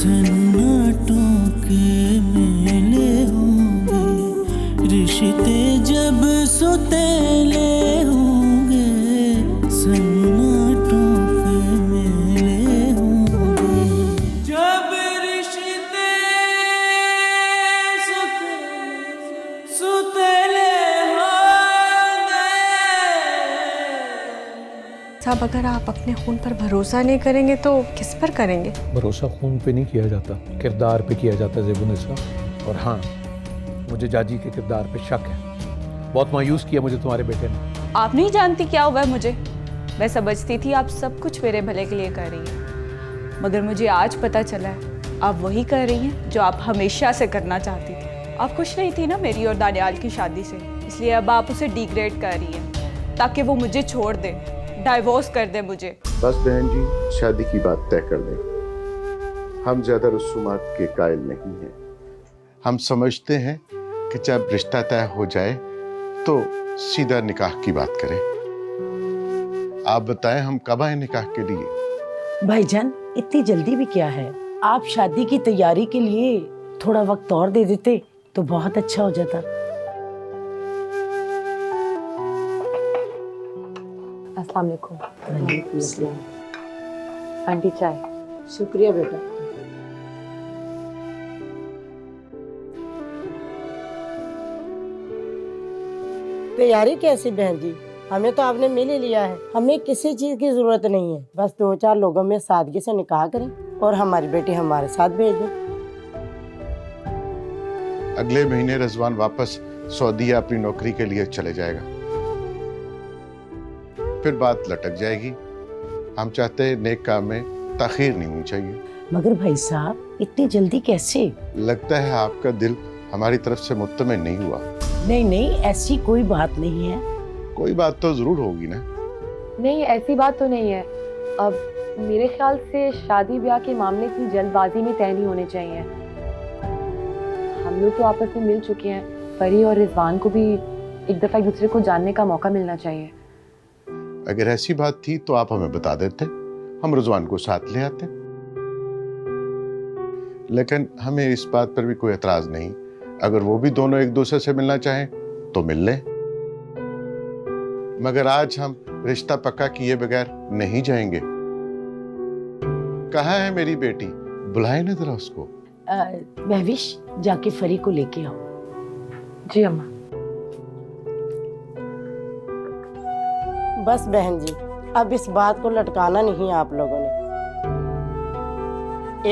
सन्नाटों के मेले होंगे, रिश्ते जब सुतेले होंगे, सन्नाटों के मेले होंगे, जब रिश्ते सुतेले होंगे। साहब, अगर आप अपने खून पर भरोसा नहीं करेंगे तो किस पर करेंगे? भरोसा खून पे नहीं किया जाता, किरदार पे किया जाता है ज़ेबुनिसा। और हाँ, मुझे जाजी के किरदार पे शक है। बहुत मायूस किया मुझे तुम्हारे बेटे ने। आप नहीं जानती क्या हुआ है मुझे। मैं समझती थी आप सब कुछ मेरे भले के लिए कर रही हैं, मगर मुझे आज पता चला है आप वही कर रही हैं जो आप हमेशा से करना चाहती थी। आप खुश नहीं थी ना मेरी और दानियाल की शादी से, इसलिए अब आप उसे डिग्रेड कर रही हैं ताकि वो मुझे छोड़ दे, डाइवोर्स कर दे मुझे। बस बहन जी, शादी की बात तय कर लें। हम ज्यादा रसूमात के कायल नहीं हैं। हम समझते हैं कि जब रिश्ता तय हो जाए तो सीधा निकाह की बात करें। आप बताएं हम कब आए निकाह के लिए? भाईजान, इतनी जल्दी भी क्या है? आप शादी की तैयारी के लिए थोड़ा वक्त और दे देते तो बहुत अच्छा हो जाता। अस्सलाम वालेकुम। आंटी चाय। शुक्रिया बेटा। तैयारी कैसी बहन जी? हमें तो आपने मिल ही लिया है, हमें किसी चीज की जरूरत नहीं है। बस 2-4 लोगों में सादगी से निकाह करें और हमारी बेटी हमारे साथ भेज दें। अगले महीने रजवान वापस सऊदी अपनी नौकरी के लिए चले जाएगा, फिर बात लटक जाएगी। हम चाहते हैं नेक काम में ताखीर नहीं होनी चाहिए। मगर भाई साहब, इतनी जल्दी कैसे? लगता है आपका दिल हमारी तरफ से मुत्तमिन नहीं हुआ। नहीं नहीं, ऐसी कोई बात नहीं है। कोई बात तो जरूर होगी ना? नहीं, ऐसी बात तो नहीं है। अब मेरे ख्याल से शादी ब्याह के मामले इतनी जल्दबाजी में तय नहीं होने चाहिए। हम लोग तो आपस में मिल चुके हैं, परी और रिजवान को भी एक दफा एक दूसरे को जानने का मौका मिलना चाहिए। अगर ऐसी बात थी तो आप हमें बता देते, हम रिजवान को साथ ले आते। लेकिन हमें इस बात पर भी कोई एतराज नहीं, अगर वो भी दोनों एक दूसरे से मिलना चाहें तो मिल लें। मगर आज हम रिश्ता पक्का किए बगैर नहीं जाएंगे। कहाँ है मेरी बेटी? बुलाए ना जरा उसको। महविश, जाके फरी को लेके आओ। जी अम्मा। बस बहन जी, अब इस बात को लटकाना नहीं आप लोगों ने।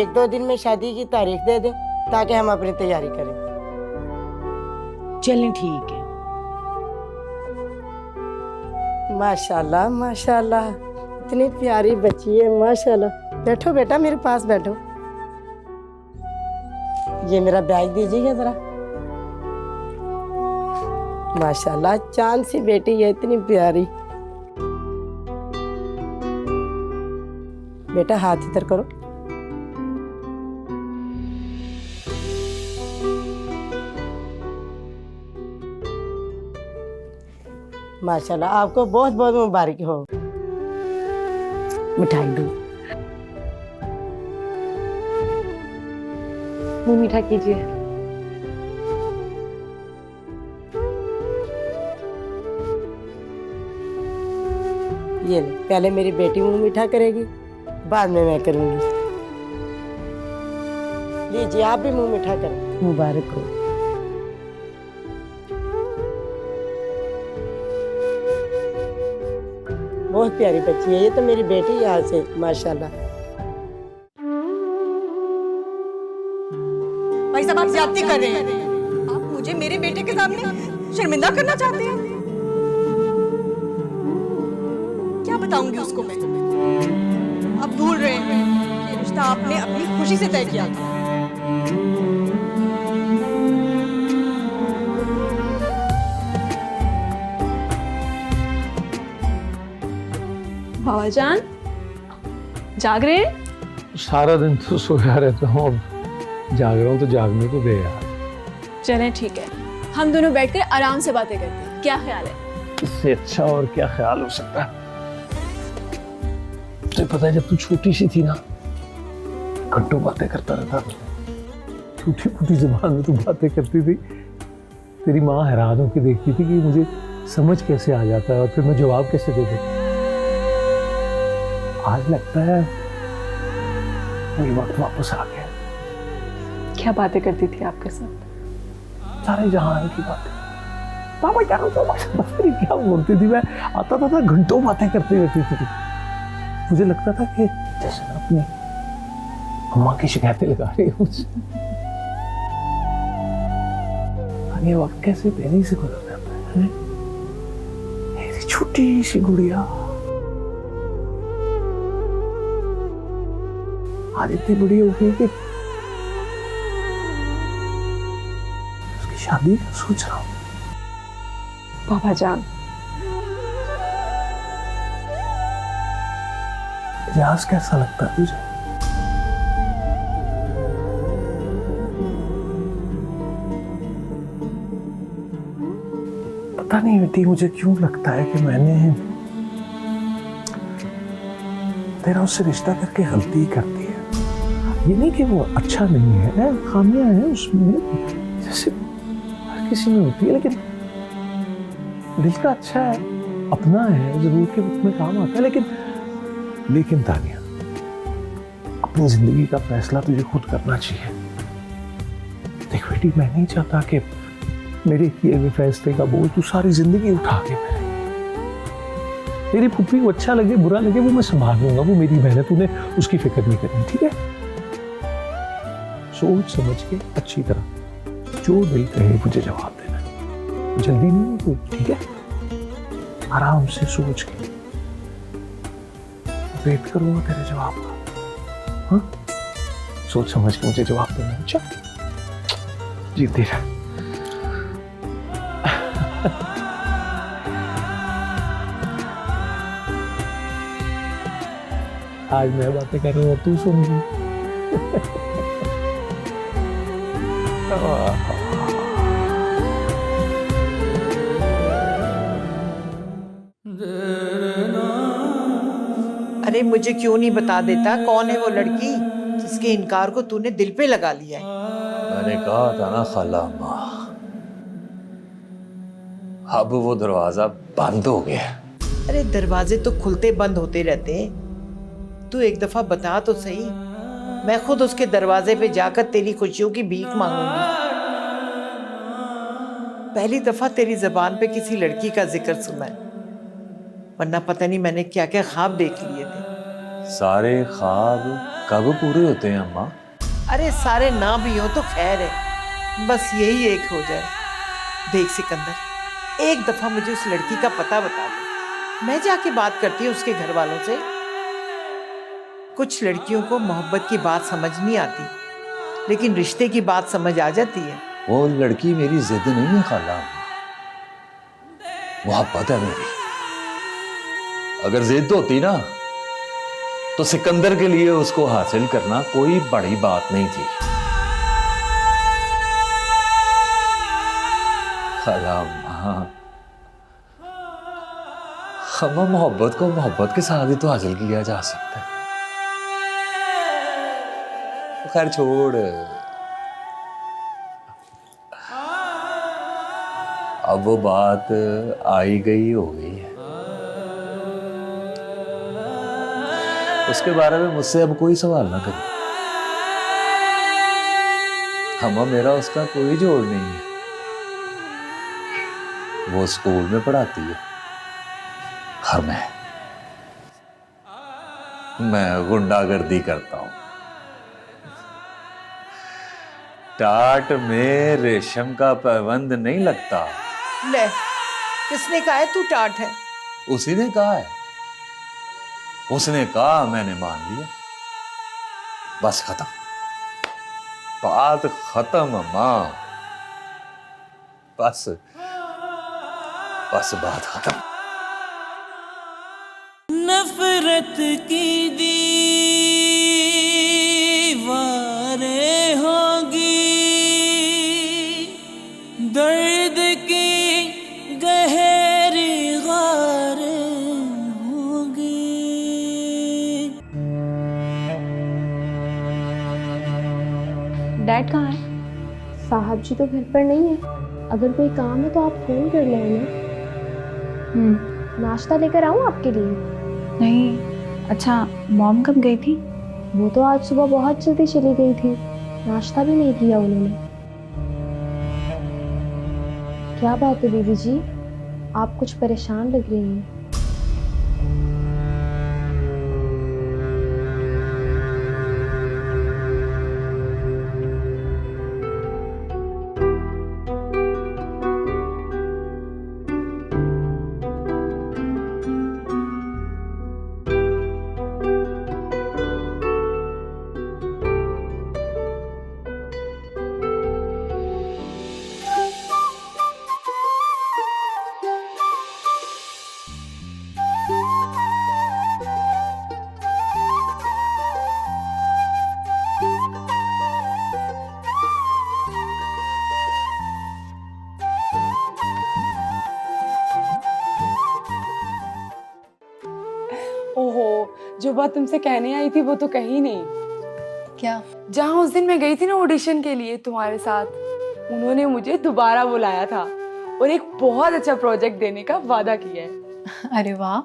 1-2 दिन में शादी की तारीख दे दें ताकि हम अपनी तैयारी करें। चलें, ठीक है। माशाल्लाह माशाल्लाह, इतनी प्यारी बच्ची है माशाल्लाह। बैठो बेटा, मेरे पास बैठो। ये मेरा बैग दीजिएगा जरा। माशाल्लाह, चांद सी बेटी है, इतनी प्यारी। बेटा हाथ इधर करो। माशाल्लाह, आपको बहुत बहुत मुबारक हो। मिठाई दो। मुंह मीठा कीजिए। ये ले, पहले मेरी बेटी मुंह मीठा करेगी, बाद में मैं करूंगी। लीजिए, आप भी मुंह मीठा करें। मुबारक हो। बहुत प्यारी बच्ची है, ये तो मेरी बेटी यहाँ से माशाल्लाह। भाई साहब, आप ज्यादती कर रहे हैं। आप मुझे मेरे बेटे के सामने शर्मिंदा करना चाहते हैं। क्या बताऊंगी उसको मैं? आप भूल रहे हैं ये रिश्ता आपने अपनी खुशी से तय किया था। भाईजान जाग रहे हैं? सारा दिन तो सोया रहता हूँ, अब जाग रहा हूँ तो जागने को दे यार। चलें ठीक है, हम दोनों बैठकर आराम से बातें करते हैं, क्या ख्याल है? इससे अच्छा और क्या ख्याल हो सकता है? तुझे पता है जब तू छोटी सी थी ना, घंटों बातें करता रहता था, टूटी फूटी जुबान में तू बातें करती थी। तेरी माँ हैरान होकर देखती थी कि मुझे समझ कैसे आ जाता है और फिर मैं जवाब कैसे दे देता। आज लगता है वही वक्त वापस आ गया। क्या बातें करती थी आपके साथ? सारे जहां की बातें। पापा क्या क्या बोलती थी, मैं आता था घंटों बातें करती रहती थी। मुझे लगता था कि जैसे मैं अपनी अम्मा की शिकायतें लगा रही हूँ मुझसे। ये वक्त कैसे तेजी से गुजर जाता है। मेरी छोटी सी गुड़िया आज इतनी बड़ी हो गई कि उसकी शादी का सोच रहा हूं। पापा जान, इतिहास कैसा लगता है तुझे? पता नहीं बेटी, मुझे क्यों लगता है कि मैंने तेरा उससे रिश्ता करके गलती कर दी है। ये नहीं कि वो अच्छा नहीं है, खामियां हैं उसमें जैसे हर किसी में होती है, लेकिन दिल का अच्छा है, अपना है, जरूर के वक्त में काम आता है। लेकिन तानिया, अपनी जिंदगी का फैसला तुझे खुद करना चाहिए। देख बेटी, मैं नहीं चाहता कि मेरे किए हुए फैसले का बोझ तू सारी जिंदगी उठा के मेरे। तेरी फुप्पी को अच्छा लगे बुरा लगे वो मैं संभाल लूंगा, वो मेरी बहन है, तूने उसकी फिक्र नहीं करनी, ठीक है? सोच समझ के अच्छी तरह जो दिल कहे मुझे जवाब देना, जल्दी नहीं है कोई, ठीक है? आराम से सोच के वेट करूंगा तेरे जवाब का। हाँ, सोच समझ के मुझे जवाब देना। अच्छा जीती रह। आज मैं बातें कर रहा हूँ, तू सुन रही। अरे मुझे क्यों नहीं बता देता कौन है वो लड़की जिसके इनकार को तूने दिल पे लगा लिया है? मैंने कहा था ना खाला अम्मा, अब वो दरवाजा बंद हो गया। अरे दरवाजे तो खुलते बंद होते रहते हैं, तू एक दफा बता तो सही। मैं खुद उसके दरवाजे पे जाकर तेरी खुशियों की भीख मांगूंगी। पहली दफा तेरी जबान पे किसी लड़की का जिक्र सुना है, वरना पता नहीं मैंने क्या क्या ख्वाब देख लिए थे। सारे ख्वाब कब पूरे होते हैं अम्मा? अरे सारे ना भी हो तो खैर है, बस यही एक हो जाए। देख सिकंदर, एक दफा मुझे उस लड़की का पता बता दे, मैं जाके बात करती हूँ उसके घर वालों से। कुछ लड़कियों को मोहब्बत की बात समझ नहीं आती, लेकिन रिश्ते की बात समझ आ जाती है। वो लड़की मेरी जिद नहीं है खाला अम्मा, मोहब्बत है मेरी। अगर जिद होती ना तो सिकंदर के लिए उसको हासिल करना कोई बड़ी बात नहीं थी। खाला अम्मा, अम्मा मोहब्बत को मोहब्बत के साथ ही तो हासिल किया जा सकता है। खैर छोड़, अब वो बात आई गई हो गई है, उसके बारे में मुझसे अब कोई सवाल ना करें। अम्मा, मेरा उसका कोई जोड़ नहीं है। वो स्कूल में पढ़ाती है और मैं गुंडागर्दी करता हूं। टाट में रेशम का पैबंद नहीं लगता। ले, किसने कहा है तू टाट है? उसी ने कहा है, उसने कहा, मैंने मान लिया, बस खत्म, बात खत्म अम्मा, बस बात खत्म। नफरत की दीवारें होंगी, दर्द की गहरी गारें होंगी। डैड कहाँ है? साहब जी तो घर पर नहीं है। अगर कोई काम है तो आप फ़ोन कर लें उन्हें। नाश्ता लेकर आऊँ आपके लिए? नहीं। अच्छा, मॉम कब गई थी? वो तो आज सुबह बहुत जल्दी चली गई थी, नाश्ता भी नहीं किया उन्होंने। क्या बात है बीवी जी, आप कुछ परेशान लग रही हैं। ओहो, जो बात तुमसे कहने आई थी वो तो कही नहीं। क्या? जहाँ उस दिन मैं गई थी ना ऑडिशन के लिए तुम्हारे साथ, उन्होंने मुझे दोबारा बुलाया था और एक बहुत अच्छा प्रोजेक्ट देने का वादा किया है। अरे वाह,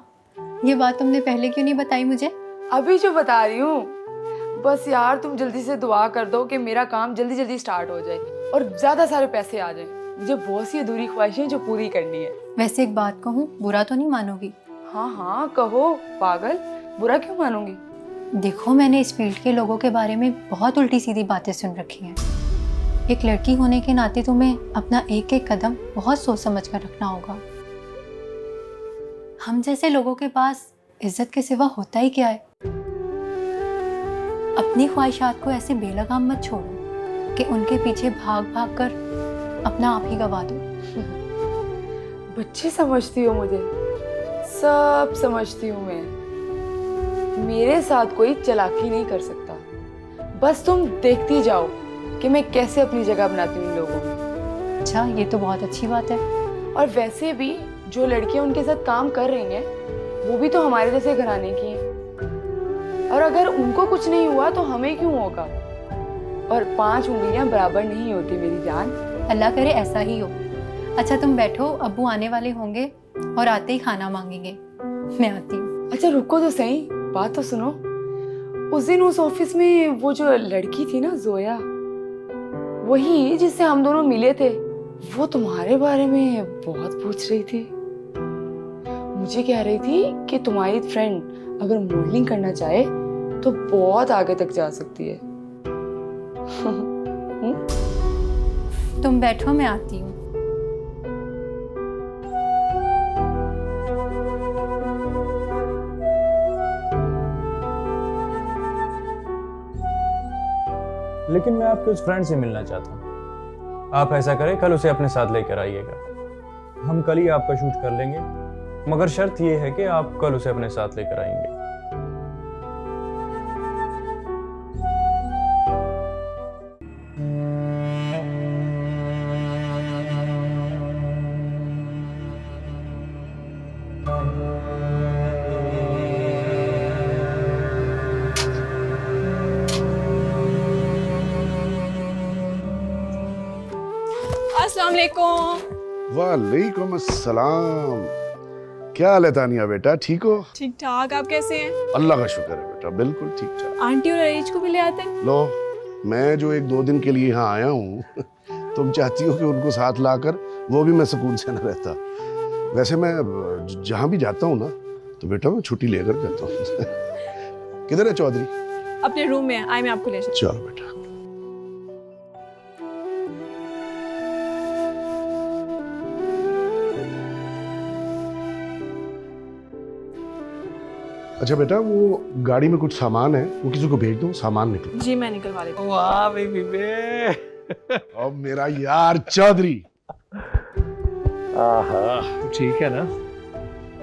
ये बात तुमने पहले क्यों नहीं बताई मुझे? अभी जो बता रही हूँ। बस यार तुम जल्दी से दुआ कर दो कि मेरा काम जल्दी जल्दी स्टार्ट हो जाए और ज्यादा सारे पैसे आ जाए। मुझे बहुत सी अधूरी ख्वाहिशें जो पूरी करनी है। वैसे एक बात कहूँ, बुरा तो नहीं मानोगी? हाँ हाँ कहो, पागल, बुरा क्यों मानूंगी? देखो, मैंने इस फील्ड के लोगों के बारे में बहुत उल्टी सीधी बातें सुन रखी हैं। एक लड़की होने के नाते तुम्हें अपना एक एक कदम बहुत सोच समझ कर रखना होगा। हम जैसे लोगों के पास इज्जत के सिवा होता ही क्या है? अपनी ख्वाहिशात को ऐसे बेलगाम मत छोड़ो कि उनके पीछे भाग भाग कर अपना आप ही गवा दो। बच्ची समझती हो मुझे, सब समझती हूँ मैं। मेरे साथ कोई चालाकी नहीं कर सकता। बस तुम देखती जाओ कि मैं कैसे अपनी जगह बनाती हूँ इन लोगों में। अच्छा, ये तो बहुत अच्छी बात है। और वैसे भी जो लड़कियां उनके साथ काम कर रही हैं वो भी तो हमारे जैसे घराने की हैं। और अगर उनको कुछ नहीं हुआ तो हमें क्यों होगा? और 5 उंगलियां बराबर नहीं होती मेरी जान। अल्लाह करे ऐसा ही हो। अच्छा तुम बैठो, अब्बू आने वाले होंगे और आते ही खाना मांगेंगे। मैं आती हूँ। अच्छा रुको तो सही, बात तो सुनो। उस दिन उस ऑफिस में वो जो लड़की थी ना, जोया, वही जिससे हम दोनों मिले थे, वो तुम्हारे बारे में बहुत पूछ रही थी। मुझे कह रही थी कि तुम्हारी फ्रेंड अगर मॉडलिंग करना चाहे तो बहुत आगे तक जा सकती है। तुम बैठो, मैं आती हूँ। लेकिन मैं आपके उस फ्रेंड से मिलना चाहता हूँ। आप ऐसा करें, कल उसे अपने साथ लेकर आइएगा। हम कल ही आपका शूट कर लेंगे, मगर शर्त ये है कि आप कल उसे अपने साथ लेकर आएंगे। अस्सलाम वालेकुम। वालेकुम अस्सलाम। क्या हाल है तानिया बेटा, ठीक हो? ठीक ठाक, आप कैसे हैं? अल्लाह का शुक्र है बेटा, बिल्कुल ठीक ठाक। आंटी और अरीज को भी ले आते हैं। लो, मैं जो 1-2 दिन के लिए यहाँ आया हूँ तुम चाहती हो कि उनको साथ लाकर वो भी मैं सुकून से न रहता। वैसे मैं जहाँ भी जाता हूँ ना तो बेटा मैं छुट्टी लेकर जाता हूँ। किधर है चौधरी? अपने रूम में आए, मैं आपको ले चलती चलो बेटा। अच्छा बेटा, वो गाड़ी में कुछ सामान है, वो किसी को भेज दो, सामान निकलो। जी मैं निकलवा लेती हूँ। वाह बेबी बे। अब मेरा यार चौधरी। आहा, ठीक है ना?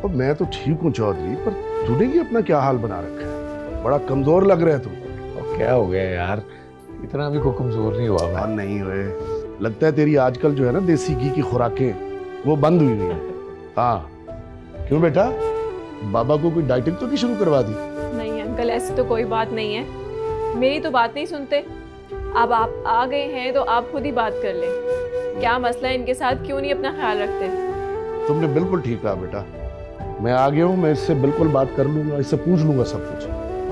अब मैं तो ठीक हूँ चौधरी, पर तूने ये अपना क्या हाल बना रखा है? बड़ा कमजोर लग रहा है तू। और क्या हो गया यार, इतना भी को कमजोर नहीं हुआ मैं। नहीं हुए, लगता है तेरी आजकल जो है ना देसी घी की खुराकें वो बंद हुई हुई है। हाँ क्यों बेटा, बाबा को कोई डाइटिंग तो नहीं शुरू करवा दी? नहीं अंकल, ऐसी तो कोई बात नहीं है। मेरी तो बात नहीं सुनते। अब आप आ गए हैं तो आप खुद ही बात कर लें। क्या मसला है इनके साथ, क्यों नहीं अपना ख्याल रखते? तुमने बिल्कुल ठीक कहा बेटा, मैं आ गया हूँ, मैं इससे बिल्कुल बात कर लूंगा, इससे पूछ लूंगा सब कुछ,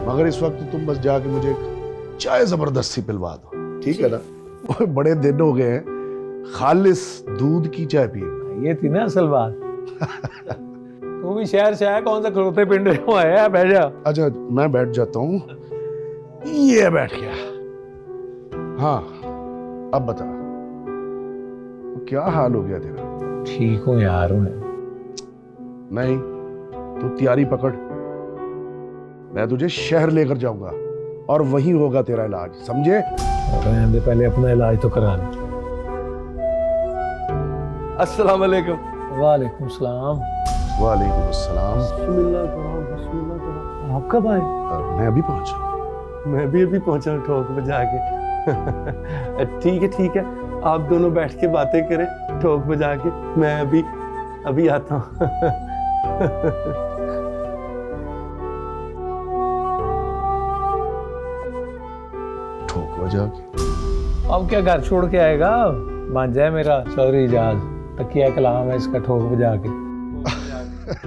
मगर इस वक्त तुम बस जाके मुझे एक चाय जबरदस्ती पिलवा दो, ठीक है ना? बड़े दिन हो गए हैं, खालिस दूध की चाय पिए। ये थी ना असल बात। तू भी शहर से आया, कौन सा खड़ोते पिंड में आया? बैठ जा। अच्छा मैं बैठ जाता हूँ, ये बैठ गया। हाँ अब बता, क्या हाल हो गया तेरा? ठीक हूँ यार मैं। नहीं, तू तैयारी पकड़, मैं तुझे शहर लेकर जाऊंगा और वहीं होगा तेरा इलाज, समझे? और पहले अपना इलाज तो करा ले। अस्सलाम वालेकुम। वालेकुम सलाम। वालेकुम अस्सलाम। बिस्मिल्लाह करो, बिस्मिल्लाह करो। आप कब आए? मैं अभी पहुंचा। मैं भी अभी पहुंचा ठोक बजा के। ठीक है, आप दोनों बैठ के बातें करें ठोक बजा के, मैं अभी आता हूँ। ठोक बजा के अब क्या घर छोड़ के आएगा? मान जाए मेरा चौधरी इजाज, तकिया कलाम है इसका, ठोक बजा के।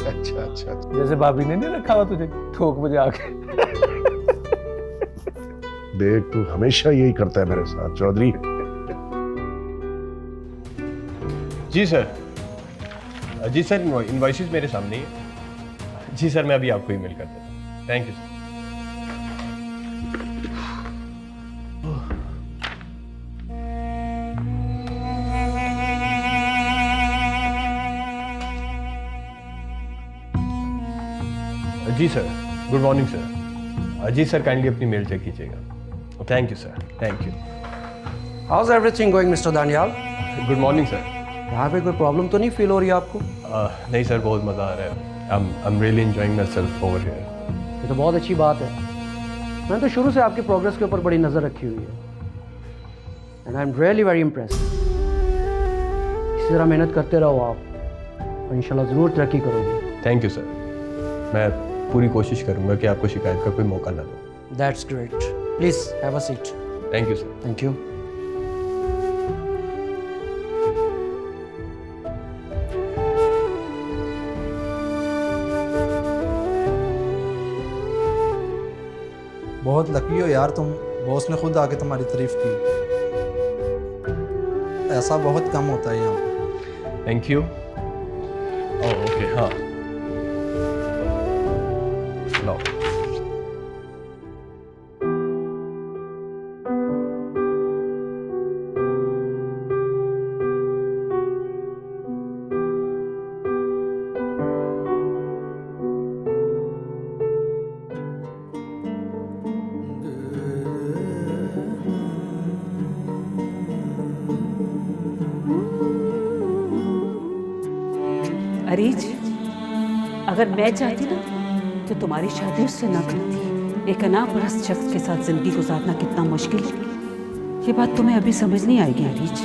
अच्छा। जैसे भाभी ने नहीं रखा हुआ तुझे ठोक बजा के। देख तू हमेशा यही करता है मेरे साथ चौधरी। जी सर, इनवॉइसेस मेरे सामने ही है। जी सर, मैं अभी आपको ईमेल कर देता हूँ। Thank you sir. जी सर, गुड मॉर्निंग सर। जी सर, काइंडली अपनी मेल चेक कीजिएगा। Thank you sir, thank you. How's everything going mister Daniyal? Good morning sir. यहाँ पे कोई प्रॉब्लम तो नहीं फील हो रही है आपको? नहीं सर, बहुत मज़ा आ रहा है। I am really enjoying my self over here. ये तो बहुत अच्छी बात है। मैंने तो शुरू से आपकी प्रोग्रेस के ऊपर बड़ी नज़र रखी हुई है and I am really very impressed. इसी तरह मेहनत करते रहो आप और इंशाल्लाह ज़रूर तरक्की करोगे। थैंक यू सर, मैं पूरी कोशिश करूंगा कि आपको शिकायत का कोई मौका ना दो। That's great. Please have a seat. Thank you sir. Thank you. बहुत लकी हो यार तुम, बॉस ने खुद आके तुम्हारी तारीफ की। ऐसा बहुत कम होता है यहाँ पे। Thank you. ओके, हाँ लो। अरीज, अगर मैं चाहती ना तो तुम्हारी शादी उससे ना करती। एक अनापरस्त शख्स के साथ जिंदगी गुजारना कितना मुश्किल है, ये बात तुम्हें अभी समझ नहीं आएगी अरीज।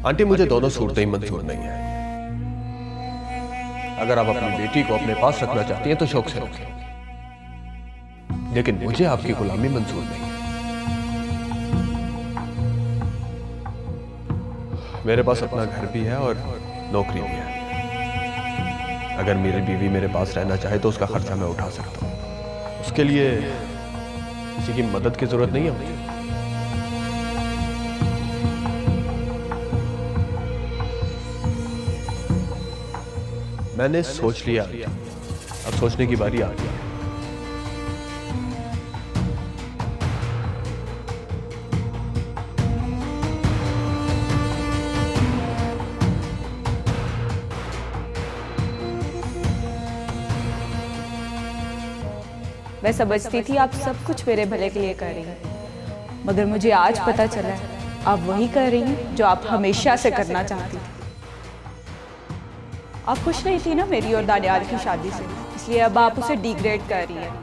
आंटी, मुझे दोनों सूरतें ही मंजूर नहीं है। अगर आप अपनी बेटी को अपने पास रखना चाहती हैं तो शौक से रखें, लेकिन मुझे आपकी गुलामी मंजूर नहीं है। मेरे पास अपना घर भी है और नौकरी भी है। अगर मेरी बीवी मेरे पास रहना चाहे तो उसका खर्चा मैं उठा सकता हूँ। उसके लिए किसी की मदद की जरूरत नहीं है मुझे। मैंने सोच लिया, अब सोचने की बारी आ गई। मैं समझती थी आप सब कुछ मेरे भले के लिए कर रही हैं, मगर मुझे आज पता चला है आप वही कर रही हैं जो आप हमेशा से करना चाहती थी। आप खुश नहीं थी ना मेरी और दानियाल की शादी से, इसलिए अब आप उसे डिग्रेड कर रही हैं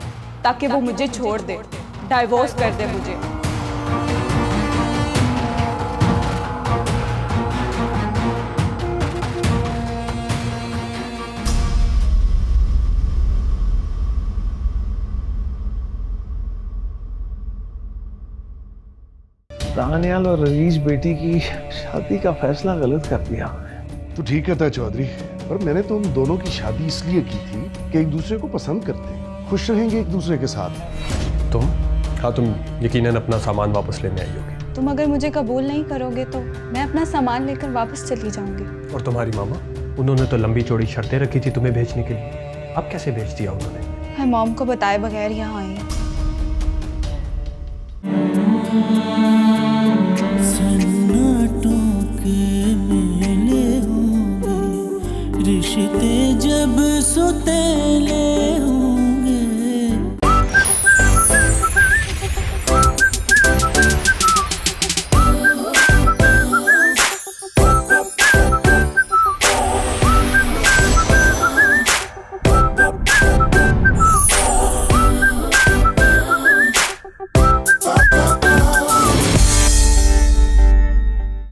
ताकि वो मुझे छोड़ दे, डाइवोर्स कर दे मुझे। दानियाल और रईस बेटी की शादी का फैसला गलत कर दिया। तो ठीक कहता है चौधरी, पर मैंने तो उन दोनों की शादी इसलिए की थी कि एक दूसरे को पसंद करते हैं, खुश रहेंगे एक दूसरे के साथ। तुम? हाँ, तुम यकीनन अपना सामान वापस लेने आई होगी। तुम अगर मुझे कबूल नहीं करोगे तो मैं अपना सामान लेकर वापस चली जाऊंगी। और तुम्हारी मामा, उन्होंने तो लंबी चौड़ी शर्तें रखी थी तुम्हें भेजने के लिए, अब कैसे भेज दिया उन्होंने? मैं मॉम को बताए बगैर यहाँ आई। सन्नाटों के मेले होंगे, रिश्ते जब सुतेले